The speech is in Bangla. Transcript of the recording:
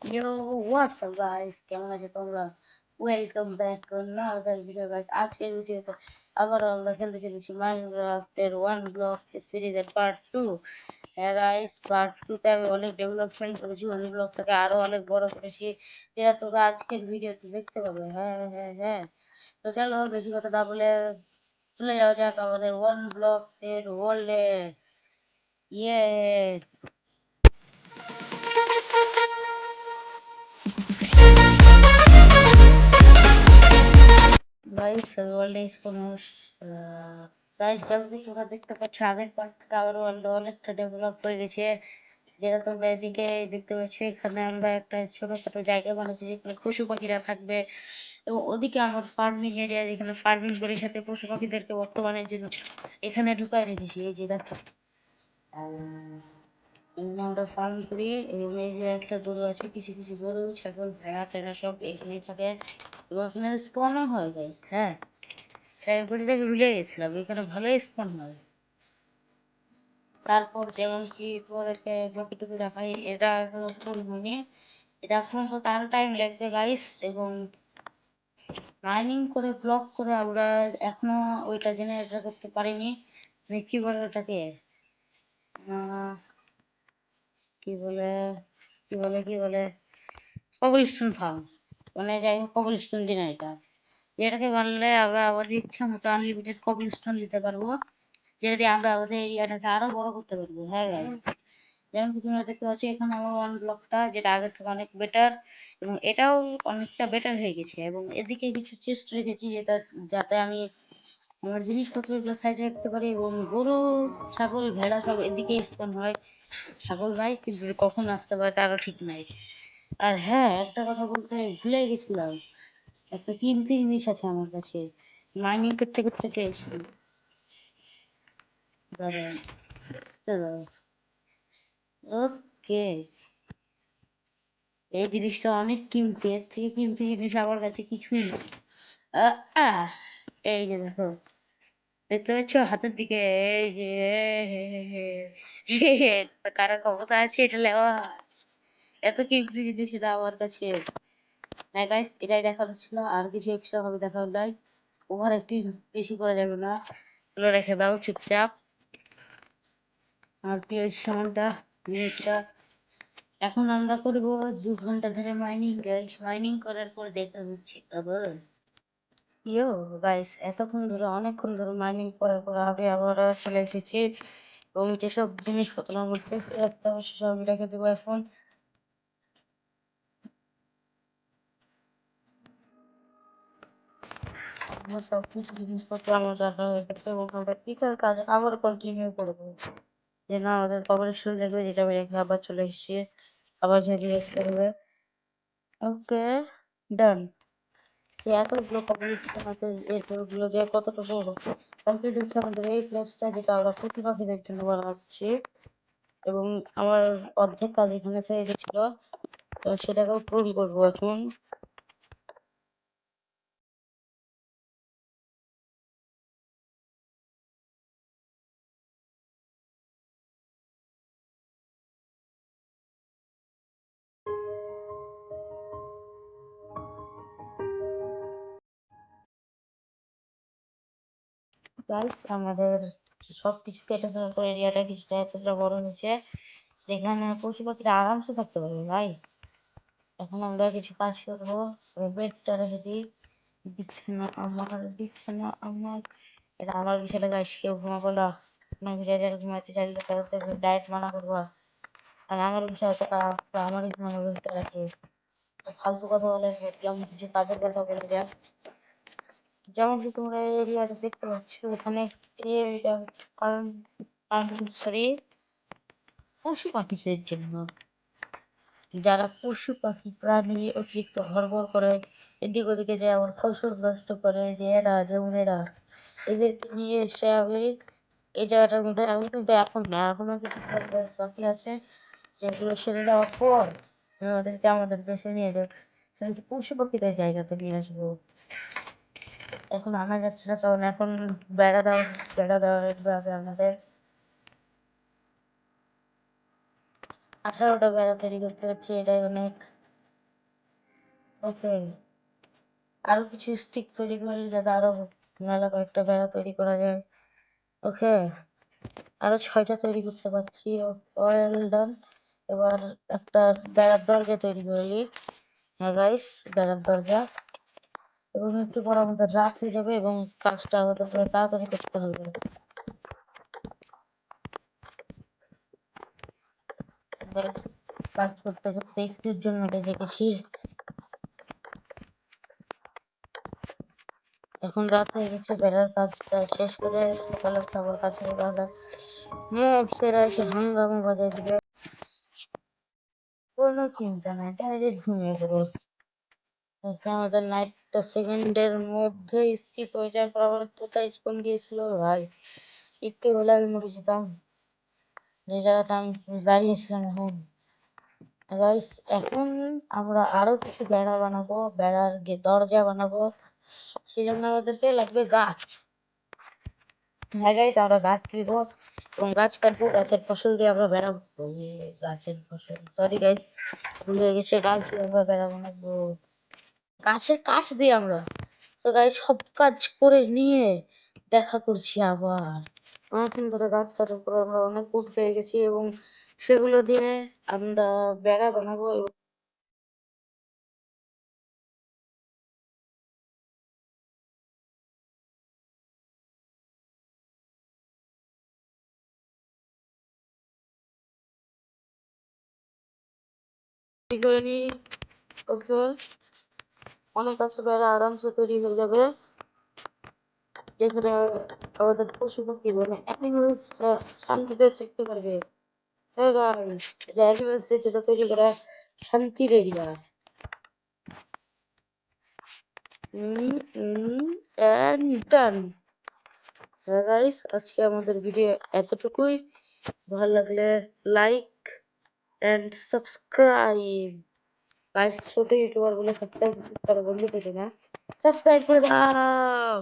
Yo, what's up guys? কেমন আছো তোমরা? Welcome back to another video guys. আজকের ভিডিওতে আবার আমরা খেলতে চলেছি মাইনক্রাফটের ওয়ান ব্লক সিরিজের পার্ট 2। হ্যাঁ গাইস, পার্ট 2 তে আমি অনেক ডেভেলপমেন্ট করেছি, ওয়ান ব্লকটাকে আরো অনেক বড় করেছি, যেটা তোমরা আজকের ভিডিওতে দেখতে পাবে। হ্যাঁ। তো চলো বেশি কথা না বলে চলে যাওয়া যাক আমাদের ওয়ান ব্লকের ওয়ার্ল্ডে। ইয়ে গাইস, ওয়ার্ল্ডে কোনো গাইস, যেমন তোমরা দেখতে পাচ্ছ আগের পার্ট থেকে আবার ওয়ার্ল্ড অনেকটা ডেভেলপ হয়ে গেছে। যেটা তোমরা এদিকে দেখতে পাচ্ছ, এখানে আমরা একটা ছোটখাটো জায়গা বানাচ্ছি যেখানে পশু পাখিরা থাকবে, এবং ওদিকে আমার ফার্মিং এরিয়া যেখানে ফার্মিং করে সাথে পশু পাখিদেরকে বর্তমানের জন্য এখানে ঢুকায় রেখেছি। এই যে দেখো, আমরা ফার্ম করি, এবং এই যে একটা গরু আছে, কিছু কিছু গরু ছাগল ভেড়া টেড়া সব এখানে থাকে, এবং এখানে স্পনও হয় গাইস। হ্যাঁ, বলতে ভুলে গেছিলাম, এখানে ভালোই স্পন হয়। তারপর যেমন কি তোমাদেরকে যতটুকু দেখাই, এটা এখনো ফুল হয়নি, এটা এখন তো তার টাইম লাগবে গাইস। এবং মাইনিং করে ব্লক করে আমরা এখনো ওইটা জেনারেট করতে পারিনি। মানে কি বলে ওটাকে, কি বলে কি বলে কবলস্টোন ফার্ম, মানে যাই হোক কবলস্টোন জেনারেটর, যেটাকে বানালে আমরা আমাদের ইচ্ছা মতো আনলিমিটেড কবলস্টোন দিতে পারবো, যেটা দিয়ে আমরা আমাদের এরিয়াটাকে আরো বড় করতে পারবো। হ্যাঁ গাইস, যেমন কি তোমরা দেখতে পাচ্ছ এখানে আমার ওয়ান ব্লকটা, যেটা আগের থেকে অনেক বেটার, এবং এটাও অনেকটা বেটার হয়ে গেছে। এবং এদিকে কিছু চেস্ট রেখেছি যাতে আমি আমার জিনিসপত্রগুলো সাইডে রাখতে পারি, এবং গরু ছাগল ভেড়া সব এদিকে স্পন হয়। ছাগল নাই, কিন্তু কখন আসতে পারে তারও ঠিক নাই। আর হ্যাঁ, একটা কথা বলতে ভুলে গেছিলাম, একটা কিমতি জিনিস আছে আমার কাছে, মাইনিং করতে করতে পেয়েছি। দাঁড়াও, দাঁড়াও। ওকে, এই জিনিসটা অনেক কিমতি, এর থেকে কিমতি জিনিস আমার কাছে কিছুই নেই। আহ, আহ, এই যে দেখো, দেখতে পাচ্ছ হাতের দিকে, এই যে কারো ক্ষমতা আছে এটা লেওয়া, এত কিমতি জিনিস এটা আমার কাছে। হ্যাঁ গাইস, এটাই দেখানো ছিল, আর কিছু এক্সট্রা ভাবে দেখানো নাই। ওভার একটু বেশি করা যাবে না, এগুলো রেখে দাও চুপচাপ। আর পিএস সামানটা জিনিসটা এখন আমরা করব 2 ঘন্টা ধরে মাইনিং গাইস। মাইনিং করার পর দেখা হচ্ছে আবার। ইয়ো গাইস, এতক্ষণ ধরে অনেকক্ষণ ধরে মাইনিং করার পর আমি আবার চলে এসেছি, এবং যেসব জিনিসপত্র আমার রাখতে হবে সেসব আমি রেখে দেবো এখন। আমার সব কিছু জিনিসপত্র আমার রাখা হয়ে গেছে, এবং আমরা পিকার কাজ আবার কন্টিনিউ করবো, যে না আমাদের কবরের শুরু লাগবে, যেটা আমি রেখে আবার চলে এসেছি, আবার ঝালিয়ে আসতে হবে। ওকে, ডান। এতগুলো কবরস্থান আছে, এগুলো যে কতটুকু কমপ্লিট হচ্ছে আমাদের এই প্লেসটা, যেটা আমরা পশু পাখিদের জন্য বানাচ্ছি, এবং আমার অর্ধেক কাজ এখানে থেকে গেছিল, তো সেটাকেও পূরণ করবো এখন। গাইস, আমাদের সবকিছু কেটে ফেলার পর এরিয়াটা কিছুটা এতটা বড় হয়েছে, যেখানে পশু পাখিরা আরামসে থাকতে পারবে ভাই। এখন আমরা কিছু কাজ করবো, বেডটা রেখে দিই, বিছানা আমার এটা আমার বিছানা গাইস, কেউ ঘুমাবো না, আমার বিছানা যারা ঘুমাতে চাইলে তাদের ডায়েট মানা করবো, আর আমার বিছানাটা আমারই ঘুমানোর ব্যবস্থা রাখে। ফালতু কথা বলে যেমন কিছু কাজের কথা বলে যায়, যেমন কি তোমরা এই এরিয়াটা দেখতে পাচ্ছ, এখানে এই এরিয়া কারণ সরি পশু পাখিদের জন্য, যারা পশু পাখি প্রাণী অতিরিক্ত হড়বড় করে এদিক ওদিকে যায়, আমার ফসল নষ্ট করে, যে এরা যেমন এরা, এদেরকে নিয়ে এসে আমি এই জায়গাটার মধ্যে, আমি কিন্তু এখন না, এখনো কিছু বাকি আছে, যেগুলো সেরে দেওয়ার পর আমি ওদেরকে আমাদের দেশে নিয়ে যাবো, সেটা পশু পাখিদের জায়গাতে নিয়ে আসবো। এখন আনা যাচ্ছে না, কারণ এখন বেড়া দেওয়া হবে আমাদের 18টা বেড়া তৈরি করতে হচ্ছে, এটাই অনেক। ওকে, আরো কিছু স্টিক তৈরি করি যাতে আরো মেলা কয়েকটা বেড়া তৈরি করা যায়। ওকে, আরো 6টা তৈরি করতে পারছি। Well done. এবার একটা বেড়ার দরজা তৈরি করি। হ্যাঁ গাইস, বেড়ার দরজা। এবং একটু পর আমাদের রাত হয়ে যাবে এবং কাজটা আমাদের তাড়াতাড়ি করতে হবে। কাজ করতে করতে একটুর জন্য বেঁচে গেছি। এখন রাত হয়ে গেছে, বেড়ার কাজটা শেষ করে সকালে খাবার কাজ করে মবসেরা এসে হাঙ্গামা বাজায় দিবে। কোনো চিন্তা নাই, ডাইরেক্ট ঘুমিয়ে যাবো। আমাদের নাইটটা সেকেন্ডের মধ্যে স্কিপ হয়ে যাওয়ার পর আবার কোথায় কোন গিয়েছিল ভাই, একটু হলে আমি মরে যেতাম। যে জায়গাটা আমি দাঁড়িয়েছিলাম এখন। গাইস, এখন আমরা আরো কিছু বেড়া বানাবো, বেড়ার দরজা বানাবো। সেই জন্য আমাদেরকে লাগবে গাছ। হ্যাঁ গাইস, আমরা গাছ কিনবো এবং গাছ কাটবো, গাছের ফসল দিয়ে আমরা বেড়া বানাবো। গাছের ফসল, সরি গাইস, ভুলে গেছে, গাছ দিয়ে আমরা বেড়া বানাবো, গাছের কাঠ দিয়ে আমরা। তো গাইস, সব কাজ করে নিয়ে দেখা করছি আবার। অনেকদিন ধরে গাছ কাটার পর আমরা অনেক উঠ পেয়ে গেছি এবং সেগুলো দিয়ে আমরা বেড়া বানাবো। তৈরি করে নিই। ওকে, অনেক আছে বেড়া আরামসে তৈরি হয়ে যাবে, যেখানে আমাদের পশু পাখি মানে অ্যানিমেলস শান্তিতে থাকতে পারবে। হ্যাঁ গাইস, যে অ্যানিমেলস যেটা তৈরি করা শান্তির এরিয়া। এন্ড ডান। হ্যাঁ গাইস, আজকে আমাদের ভিডিও এতটুকুই। ভালো লাগলে লাইক এন্ড সাবস্ক্রাইব। গাইস, ছোট ইউটিউবার বলে সাবস্ক্রাইব করা বন্ধ করে না, সাবস্ক্রাইব করে দাও।